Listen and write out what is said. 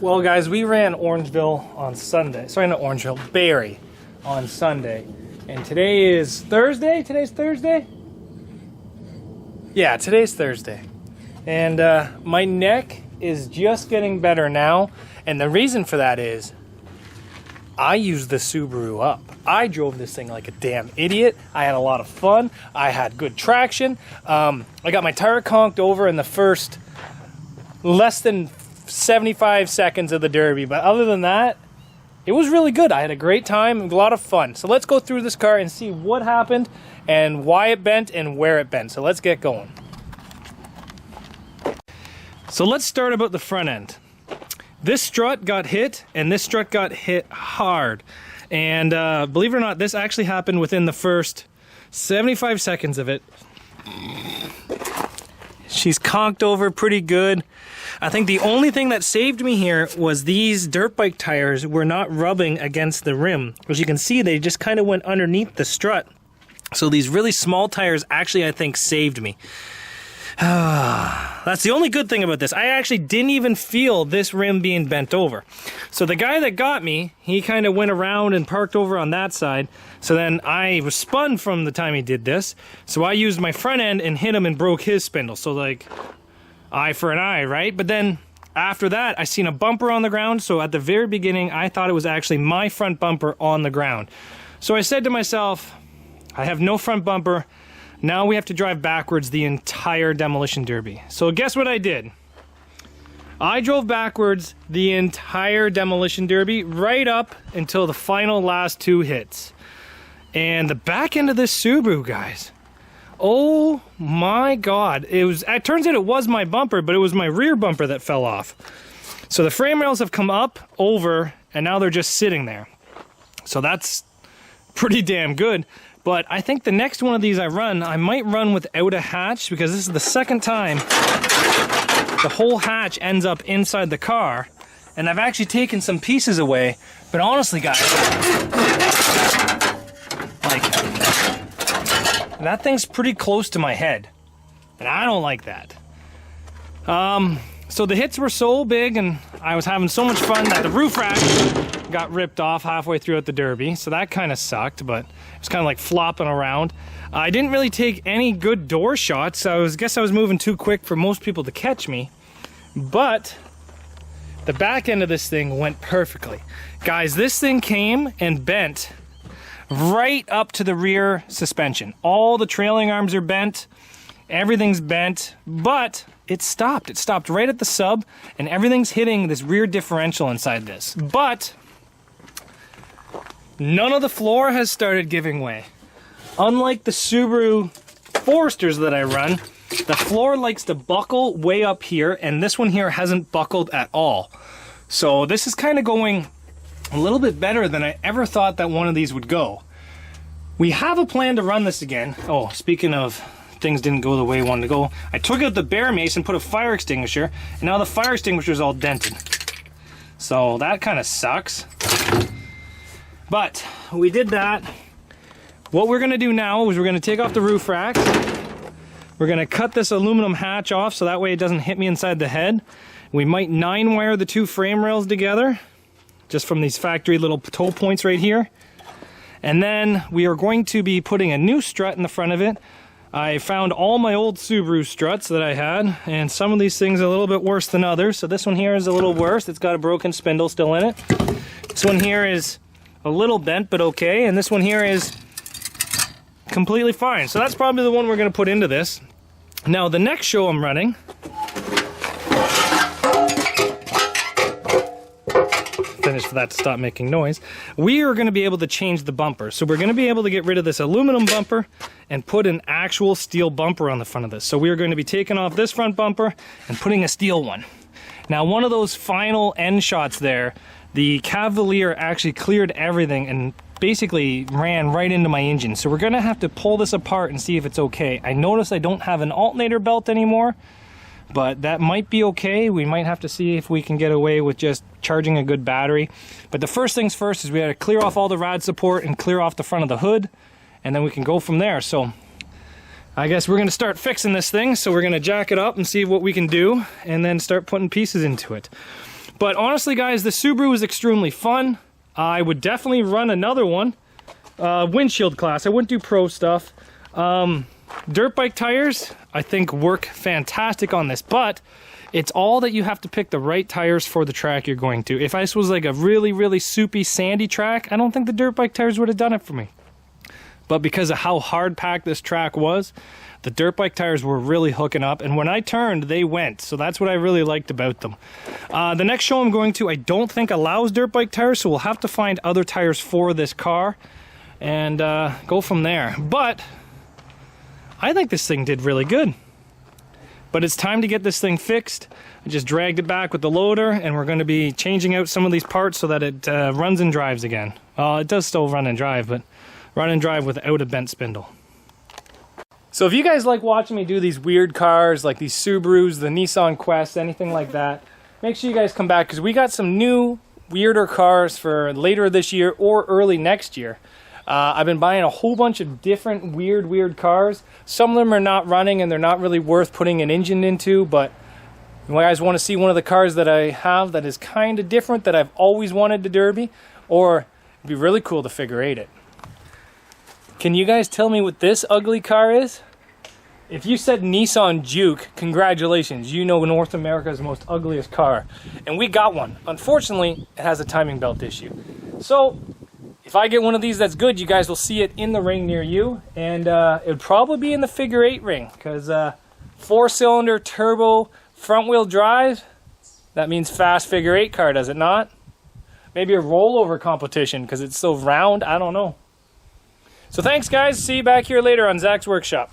Well, guys, we ran Orangeville on Sunday. Sorry, not Orangeville, Barrie on Sunday. And today is Thursday? Today's Thursday? Yeah, today's Thursday. And my neck is just getting better now. And the reason for that is I used the Subaru up. I drove this thing like a damn idiot. I had a lot of fun. I had good traction. I got my tire conked over in the first less than 75 seconds of the Derby, but other than that, it was really good. I had a great time, a lot of fun. So let's go through this car and see what happened and why it bent and where it bent. So let's get going. So let's start about the front end. This strut got hit, and this strut got hit hard. And believe it or not, this actually happened within the first 75 seconds of it. She's conked over pretty good. I think the only thing that saved me here was these dirt bike tires were not rubbing against the rim. As you can see, they just kind of went underneath the strut. So these really small tires actually, I think, saved me. That's the only good thing about this. I actually didn't even feel this rim being bent over. So the guy that got me, he kind of went around and parked over on that side. So then I was spun from the time he did this. So I used my front end and hit him and broke his spindle. So like, eye for an eye, right? But then after that, I seen a bumper on the ground. So at the very beginning, I thought it was actually my front bumper on the ground. So I said to myself, I have no front bumper. Now we have to drive backwards the entire demolition derby. So guess what I did? I drove backwards the entire demolition derby right up until the final last two hits. And the back end of this Subaru, guys, oh my God. It turns out it was my bumper, but it was my rear bumper that fell off. So the frame rails have come up, over, and now they're just sitting there. So that's pretty damn good. But I think the next one of these I might run without a hatch, because this is the second time the whole hatch ends up inside the car. And I've actually taken some pieces away. But honestly, guys, like, that thing's pretty close to my head. And I don't like that. So the hits were so big and I was having so much fun that the roof rack got ripped off halfway throughout the derby. So that kind of sucked, but it was kind of like flopping around. I didn't really take any good door shots. I guess I was moving too quick for most people to catch me. But the back end of this thing went perfectly. Guys, this thing came and bent right up to the rear suspension. All the trailing arms are bent. Everything's bent, but it stopped. It stopped right at the sub, and everything's hitting this rear differential inside this. But none of the floor has started giving way. Unlike the Subaru Foresters that I run, the floor likes to buckle way up here, and this one here hasn't buckled at all. So this is kind of going a little bit better than I ever thought that one of these would go. We have a plan to run this again. Oh, speaking of things didn't go the way I wanted to go, I took out the bear mace and put a fire extinguisher, and now the fire extinguisher is all dented. So that kind of sucks. But we did that. What we're going to do now is we're going to take off the roof racks. We're going to cut this aluminum hatch off so that way it doesn't hit me inside the head. We might 9-wire the two frame rails together, just from these factory little toe points right here. And then we are going to be putting a new strut in the front of it. I found all my old Subaru struts that I had, and some of these things are a little bit worse than others. So this one here is a little worse. It's got a broken spindle still in it. This one here is a little bent, but okay. And this one here is completely fine. So that's probably the one we're going to put into this. Now, the next show I'm running, finish for that to stop making noise, we are going to be able to change the bumper. So we're going to be able to get rid of this aluminum bumper and put an actual steel bumper on the front of this. So we are going to be taking off this front bumper and putting a steel one. Now, one of those final end shots there, the Cavalier actually cleared everything and basically ran right into my engine. So we're going to have to pull this apart and see if it's okay. I notice I don't have an alternator belt anymore, but that might be okay. We might have to see if we can get away with just charging a good battery. But the first things first is we had to clear off all the rad support and clear off the front of the hood, and then we can go from there. So I guess we're going to start fixing this thing. So we're going to jack it up and see what we can do, and then start putting pieces into it. But honestly, guys, the Subaru is extremely fun. I would definitely run another one. Windshield class. I wouldn't do pro stuff. Dirt bike tires, I think, work fantastic on this, but it's all that you have to pick the right tires for the track you're going to. If this was like a really, really soupy, sandy track, I don't think the dirt bike tires would have done it for me. But because of how hard packed this track was, the dirt bike tires were really hooking up, and when I turned, they went. So that's what I really liked about them. The next show I'm going to, I don't think allows dirt bike tires, so we'll have to find other tires for this car and go from there. But I think this thing did really good. But it's time to get this thing fixed. I just dragged it back with the loader, and we're going to be changing out some of these parts so that it runs and drives again. It does still run and drive, but run and drive without a bent spindle. So if you guys like watching me do these weird cars, like these Subarus, the Nissan Quest, anything like that, make sure you guys come back, because we got some new, weirder cars for later this year or early next year. I've been buying a whole bunch of different weird cars. Some of them are not running and they're not really worth putting an engine into, but if you guys want to see one of the cars that I have that is kind of different, that I've always wanted to derby, or it'd be really cool to figure eight it. Can you guys tell me what this ugly car is? If you said Nissan Juke, congratulations, you know North America's most ugliest car. And we got one. Unfortunately, it has a timing belt issue. So, if I get one of these that's good, you guys will see it in the ring near you. And it would probably be in the figure eight ring, because 4-cylinder, turbo, front-wheel drive, that means fast figure eight car, does it not? Maybe a rollover competition, because it's so round, I don't know. So thanks, guys. See you back here later on Zach's Workshop.